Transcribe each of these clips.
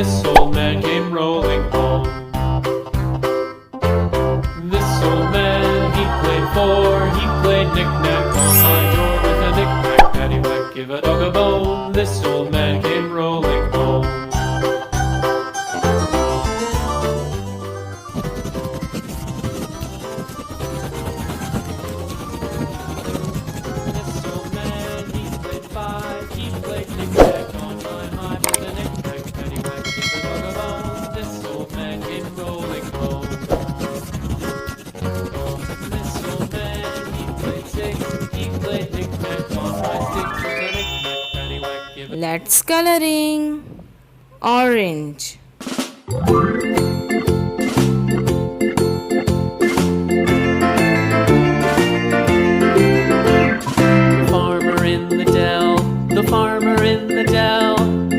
this old man came rolling home. This old man, he played four, he played knick-knack on my door with a knick-knack, paddywhack, give a dog a bone. This old man came rolling home. This old man, he played five, he played knick-knack on my high with a knick-knack, paddywhack, give a dog a bone. This old man came rolling home. This old man, he played six, he played knick-knack on my stick with a knick-knack, paddywhack, give a... Let's coloring. Orange. The farmer in the dell, the farmer in the dell.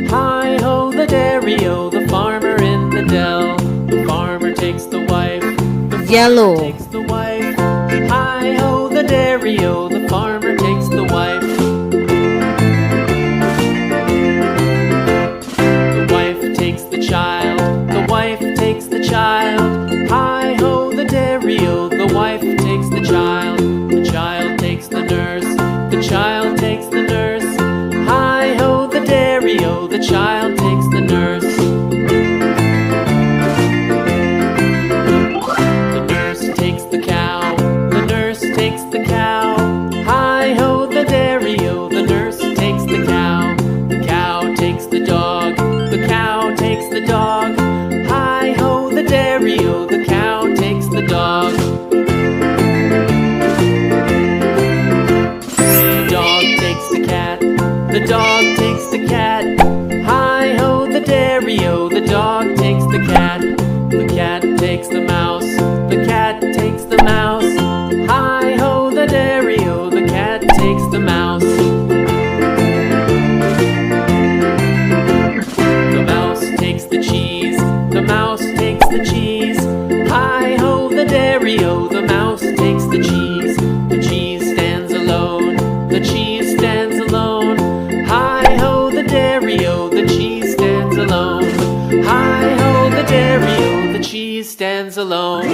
Hi-ho, the dairy-o, the farmer in the dell. The farmer takes the wife, the farmer Yellow. takes the wife. Hi-ho, the dairy-o, the farmer takes the wife. The wife takes the child, the wife takes the child. Hi-ho, the dairy-o, the wife takes the child. The child takes the nurse, the child takes the nurse. Hi-ho, the dairy-o, the child takes the nurse. The nurse takes the cow, the nurse takes the cow. Hi-ho, the dairy-o, the nurse takes the cow. The cow takes the dog, the cow takes the dog. Hi-ho, the dairy-o, the cow takes the dog. The dog takes the cat, the dog takes the cat. Hi-ho, the dairy-o, the dog takes the cat. The cat takes the mouse, the cat takes the mouse. Hi-ho, the dairy-o, the cat takes the mouse. The mouse takes the cheese, the mouse takes the cheese. Hi-ho, the dairy-o, the mouse takes the cheese. The cheese stands alone, the cheese stands alone. Hi-ho, the dairy-o, the cheese stands alone. Hi-ho, the dairy-o, the cheese stands alone.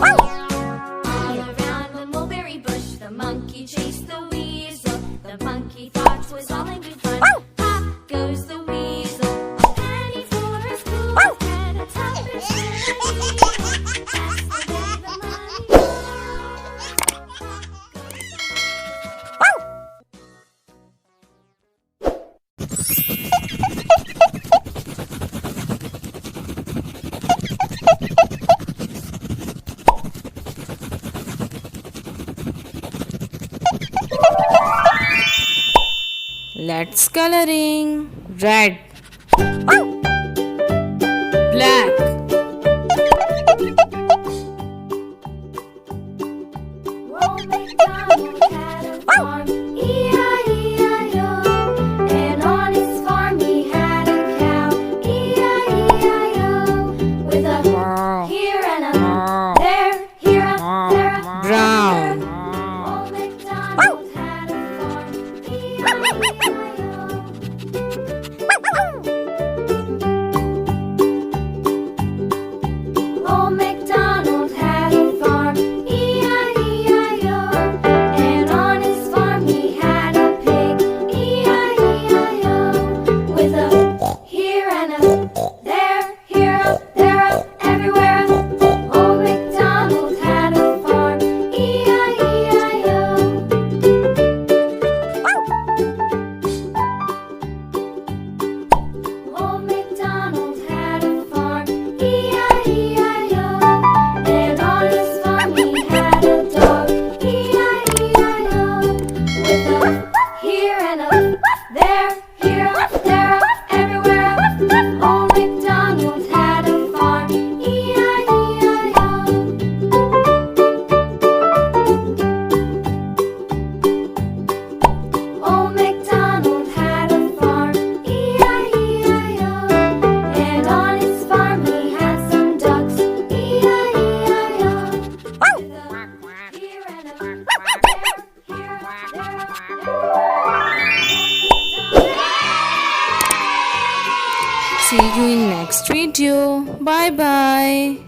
All around the mulberry bush, the monkey chased the weasel. The monkey thought 'twas all in good fun. Pop goes the weasel, a penny for his food, and a tuppence for his tea. That's the way the money Let's coloring. Red, black, Old MacDonald had a farm, E-I-E-I-O. And on his farm he had a cow, E-I-E-I-O. With a here and a there, here a there a brown, Old MacDonald had a farm, E-I-E-I-O. Old MacDonald had a farm, E-I-E-I-O. And on his farm he had a pig, E-I-E-I-O. With a here and a there, here a there a everywhere. Old MacDonald had a farm, E-I-E-I-O. Old MacDonald had a farm, E-I-E-I-O. And on his farm he had a dog, E-I-E-I-O. With a here and a there, here a there a everywhere. Old MacDonald had a farm, E-I-E-I-O. Old MacDonald had a farm, E-I-E-I-O. And on his farm he had some ducks, E-I-E-I-O. With a here and a there, here a there see you in next video. Bye bye.